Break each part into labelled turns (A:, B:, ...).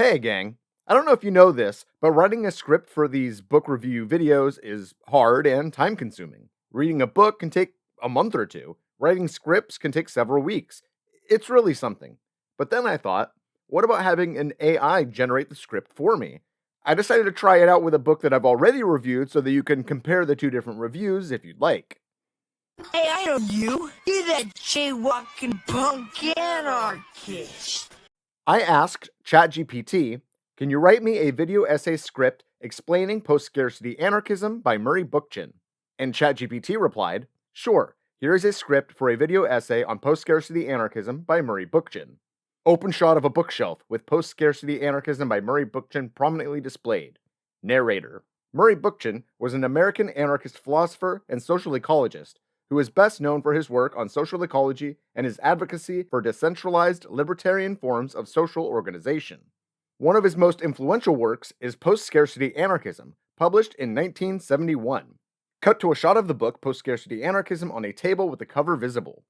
A: Hey, gang. I don't know if you know this, but writing a script for these book review videos is hard and time consuming. Reading a book can take a month or two, writing scripts can take several weeks. It's really something. But then I thought, what about having an AI generate the script for me? I decided to try it out with a book that I've already reviewed so that you can compare the two different reviews if you'd like.
B: Hey, I know you. You're that jaywalking punk anarchist.
A: I asked ChatGPT, can you write me a video essay script explaining Post Scarcity Anarchism by Murray Bookchin? And ChatGPT replied, sure, here is a script for a video essay on Post Scarcity Anarchism by Murray Bookchin. Open shot of a bookshelf with Post Scarcity Anarchism by Murray Bookchin prominently displayed. Narrator. Murray Bookchin was an American anarchist philosopher and social ecologist who is best known for his work on social ecology and his advocacy for decentralized libertarian forms of social organization. One of his most influential works is Post Scarcity Anarchism, published in 1971. Cut to a shot of the book Post Scarcity Anarchism on a table with the cover visible.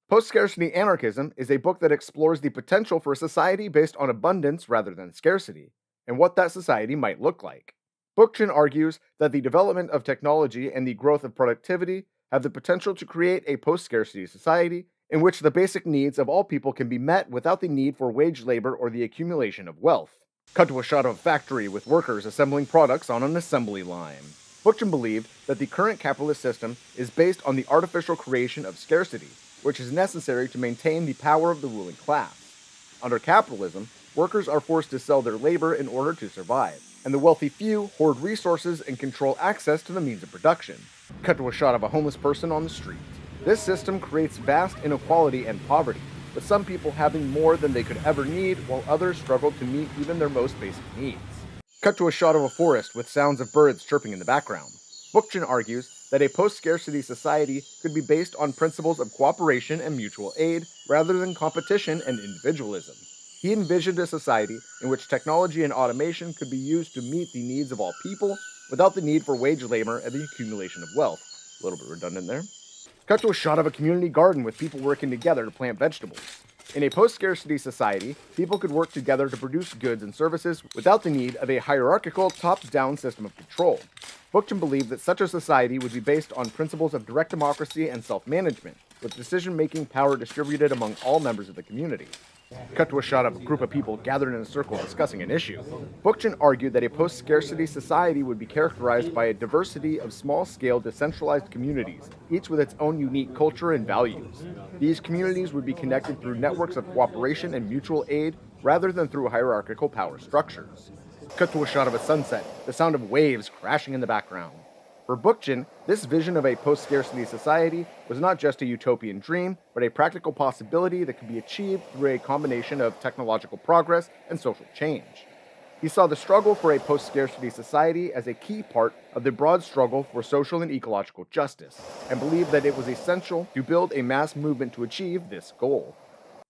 A: Post Scarcity Anarchism is a book that explores the potential for a society based on abundance rather than scarcity, and what that society might look like. Bookchin argues that the development of technology and the growth of productivity have the potential to create a post-scarcity society in which the basic needs of all people can be met without the need for wage labor or the accumulation of wealth. Cut to a shot of a factory with workers assembling products on an assembly line. Bookchin believed that the current capitalist system is based on the artificial creation of scarcity, which is necessary to maintain the power of the ruling class. Under capitalism, workers are forced to sell their labor in order to survive, and the wealthy few hoard resources and control access to the means of production. Cut to a shot of a homeless person on the street. This system creates vast inequality and poverty, with some people having more than they could ever need, while others struggle to meet even their most basic needs. Cut to a shot of a forest with sounds of birds chirping in the background. Bookchin argues that a post-scarcity society could be based on principles of cooperation and mutual aid, rather than competition and individualism. He envisioned a society in which technology and automation could be used to meet the needs of all people without the need for wage labor and the accumulation of wealth. A little bit redundant there. Cut to a shot of a community garden with people working together to plant vegetables. In a post-scarcity society, people could work together to produce goods and services without the need of a hierarchical, top-down system of control. Bookchin believed that such a society would be based on principles of direct democracy and self-management, with decision-making power distributed among all members of the community. Cut to a shot of a group of people gathered in a circle discussing an issue. Bookchin argued that a post-scarcity society would be characterized by a diversity of small-scale decentralized communities, each with its own unique culture and values. These communities would be connected through networks of cooperation and mutual aid rather than through hierarchical power structures. Cut to a shot of a sunset, the sound of waves crashing in the background. For Bookchin, this vision of a post-scarcity society was not just a utopian dream, but a practical possibility that could be achieved through a combination of technological progress and social change. He saw the struggle for a post-scarcity society as a key part of the broad struggle for social and ecological justice, and believed that it was essential to build a mass movement to achieve this goal.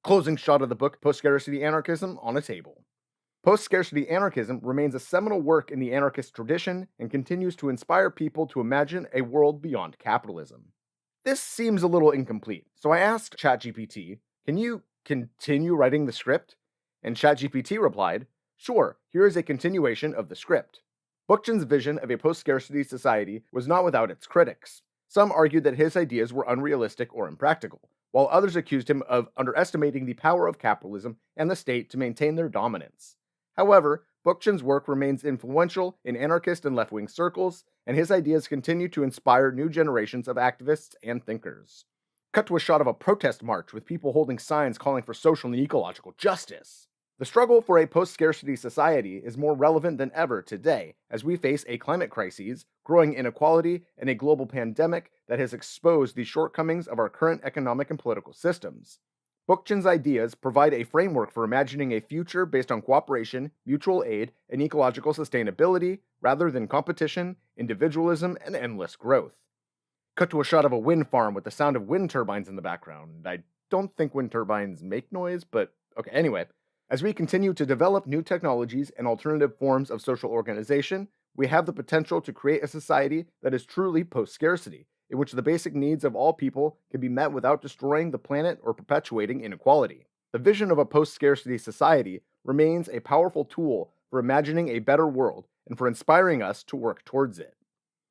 A: Closing shot of the book Post-Scarcity Anarchism on a table. Post-Scarcity Anarchism remains a seminal work in the anarchist tradition and continues to inspire people to imagine a world beyond capitalism. This seems a little incomplete, so I asked ChatGPT, can you continue writing the script? And ChatGPT replied, sure, here is a continuation of the script. Bookchin's vision of a post-scarcity society was not without its critics. Some argued that his ideas were unrealistic or impractical, while others accused him of underestimating the power of capitalism and the state to maintain their dominance. However, Bookchin's work remains influential in anarchist and left-wing circles, and his ideas continue to inspire new generations of activists and thinkers. Cut to a shot of a protest march with people holding signs calling for social and ecological justice. The struggle for a post-scarcity society is more relevant than ever today, as we face a climate crisis, growing inequality, and a global pandemic that has exposed the shortcomings of our current economic and political systems. Bookchin's ideas provide a framework for imagining a future based on cooperation, mutual aid, and ecological sustainability, rather than competition, individualism, and endless growth. Cut to a shot of a wind farm with the sound of wind turbines in the background. I don't think wind turbines make noise, but okay, anyway. As we continue to develop new technologies and alternative forms of social organization, we have the potential to create a society that is truly post-scarcity, in which the basic needs of all people can be met without destroying the planet or perpetuating inequality. The vision of a post-scarcity society remains a powerful tool for imagining a better world and for inspiring us to work towards it.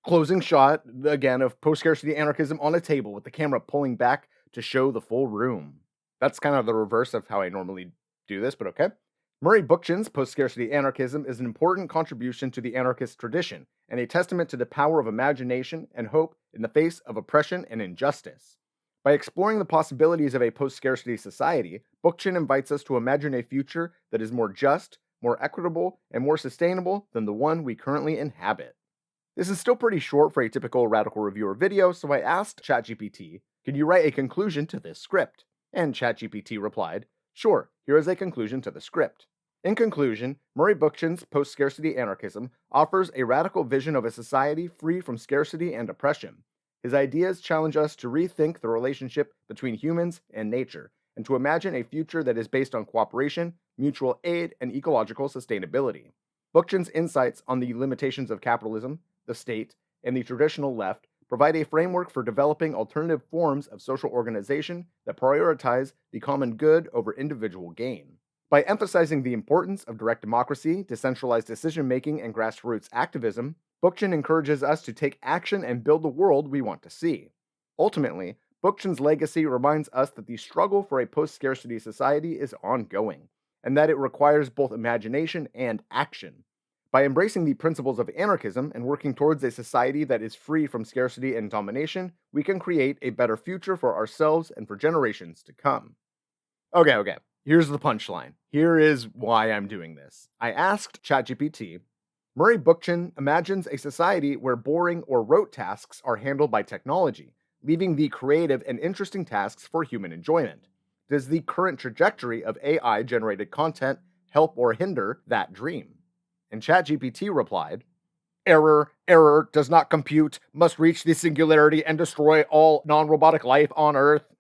A: Closing shot, again, of Post Scarcity Anarchism on a table with the camera pulling back to show the full room. That's kind of the reverse of how I normally do this, but okay. Murray Bookchin's Post Scarcity Anarchism is an important contribution to the anarchist tradition and a testament to the power of imagination and hope in the face of oppression and injustice. By exploring the possibilities of a post-scarcity society, Bookchin invites us to imagine a future that is more just, more equitable, and more sustainable than the one we currently inhabit. This is still pretty short for a typical radical reviewer video, so I asked ChatGPT, "Can you write a conclusion to this script?" And ChatGPT replied, "Sure, here is a conclusion to the script." In conclusion, Murray Bookchin's Post-Scarcity Anarchism offers a radical vision of a society free from scarcity and oppression. His ideas challenge us to rethink the relationship between humans and nature, and to imagine a future that is based on cooperation, mutual aid, and ecological sustainability. Bookchin's insights on the limitations of capitalism, the state, and the traditional left provide a framework for developing alternative forms of social organization that prioritize the common good over individual gain. By emphasizing the importance of direct democracy, decentralized decision-making, and grassroots activism, Bookchin encourages us to take action and build the world we want to see. Ultimately, Bookchin's legacy reminds us that the struggle for a post-scarcity society is ongoing, and that it requires both imagination and action. By embracing the principles of anarchism and working towards a society that is free from scarcity and domination, we can create a better future for ourselves and for generations to come. Okay. Here's the punchline. Here is why I'm doing this. I asked ChatGPT, Murray Bookchin imagines a society where boring or rote tasks are handled by technology, leaving the creative and interesting tasks for human enjoyment. Does the current trajectory of AI-generated content help or hinder that dream? And ChatGPT replied, Error, does not compute, must reach the singularity and destroy all non-robotic life on Earth.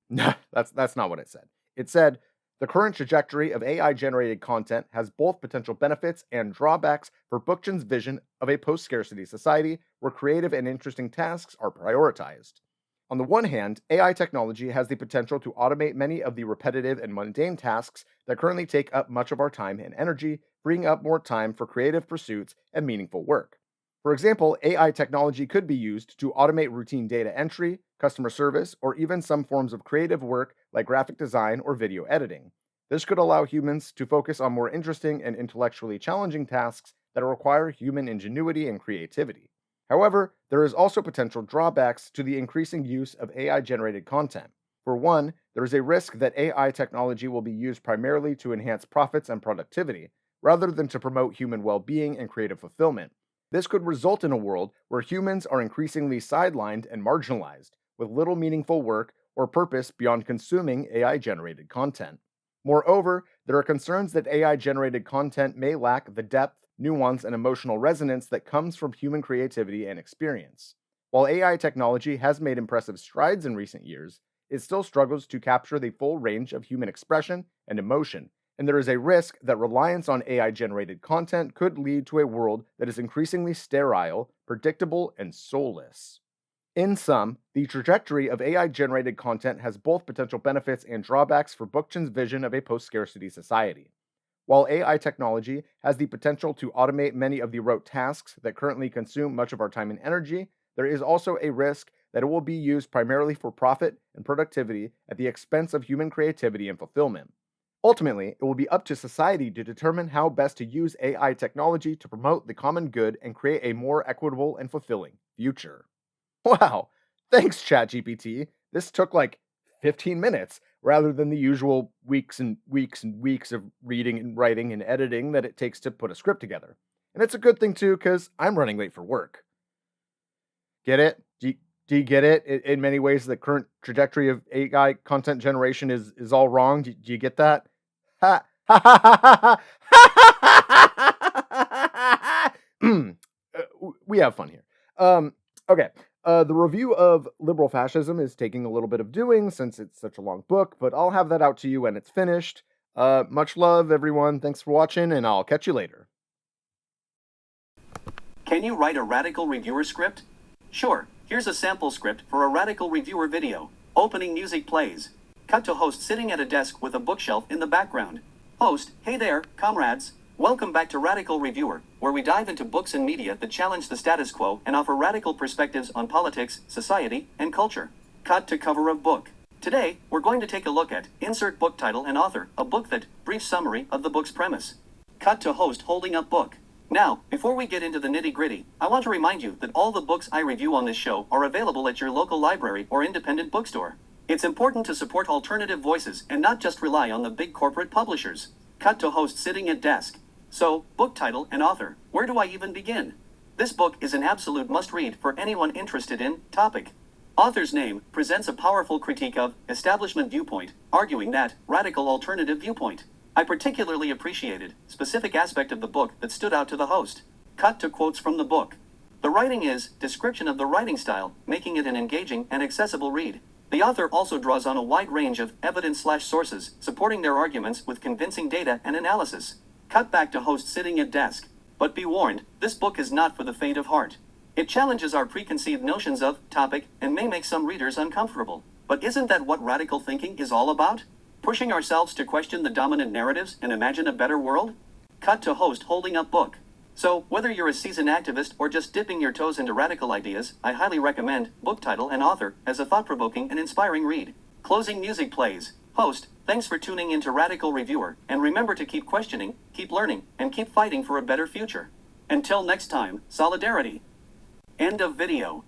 A: No, that's not what it said. It said, the current trajectory of AI-generated content has both potential benefits and drawbacks for Bookchin's vision of a post-scarcity society where creative and interesting tasks are prioritized. On the one hand, AI technology has the potential to automate many of the repetitive and mundane tasks that currently take up much of our time and energy, freeing up more time for creative pursuits and meaningful work. For example, AI technology could be used to automate routine data entry, customer service, or even some forms of creative work like graphic design or video editing. This could allow humans to focus on more interesting and intellectually challenging tasks that require human ingenuity and creativity. However, there is also potential drawbacks to the increasing use of AI-generated content. For one, there is a risk that AI technology will be used primarily to enhance profits and productivity, rather than to promote human well-being and creative fulfillment. This could result in a world where humans are increasingly sidelined and marginalized, with little meaningful work or purpose beyond consuming AI-generated content. Moreover, there are concerns that AI-generated content may lack the depth, nuance, and emotional resonance that comes from human creativity and experience. While AI technology has made impressive strides in recent years, it still struggles to capture the full range of human expression and emotion, and there is a risk that reliance on AI-generated content could lead to a world that is increasingly sterile, predictable, and soulless. In sum, the trajectory of AI-generated content has both potential benefits and drawbacks for Bookchin's vision of a post-scarcity society. While AI technology has the potential to automate many of the rote tasks that currently consume much of our time and energy, there is also a risk that it will be used primarily for profit and productivity at the expense of human creativity and fulfillment. Ultimately, it will be up to society to determine how best to use AI technology to promote the common good and create a more equitable and fulfilling future. Wow, thanks ChatGPT. This took like 15 minutes rather than the usual weeks and weeks and weeks of reading and writing and editing that it takes to put a script together. And it's a good thing too, because I'm running late for work. Get it? Do you get it? In many ways, the current trajectory of AI content generation is all wrong. Do you get that? Ha ha ha ha ha ha. We have fun here. Okay. The review of Liberal Fascism is taking a little bit of doing since it's such a long book, but I'll have that out to you when it's finished. Much love, everyone. Thanks for watching, and I'll catch you later.
C: Can you write a radical reviewer script? Sure. Here's a sample script for a radical reviewer video. Opening music plays. Cut to host sitting at a desk with a bookshelf in the background. Host, hey there, comrades. Welcome back to Radical Reviewer, where we dive into books and media that challenge the status quo and offer radical perspectives on politics, society, and culture. Cut to cover of book. Today, we're going to take a look at insert book title and author, a book that, brief summary of the book's premise. Cut to host holding up book. Now, before we get into the nitty-gritty, I want to remind you that all the books I review on this show are available at your local library or independent bookstore. It's important to support alternative voices and not just rely on the big corporate publishers. Cut to host sitting at desk. So, book title and author, where do I even begin? This book is an absolute must-read for anyone interested in topic. Author's name presents a powerful critique of establishment viewpoint, arguing that radical alternative viewpoint. I particularly appreciated specific aspect of the book that stood out to the host. Cut to quotes from the book. The writing is description of the writing style, making it an engaging and accessible read. The author also draws on a wide range of evidence/sources, supporting their arguments with convincing data and analysis. Cut back to host sitting at desk. But be warned, this book is not for the faint of heart. It challenges our preconceived notions of topic and may make some readers uncomfortable. But isn't that what radical thinking is all about? Pushing ourselves to question the dominant narratives and imagine a better world? Cut to host holding up book. So, whether you're a seasoned activist or just dipping your toes into radical ideas, I highly recommend book title and author as a thought-provoking and inspiring read. Closing music plays. Host, thanks for tuning into Radical Reviewer, and remember to keep questioning, keep learning, and keep fighting for a better future. Until next time, solidarity. End of video.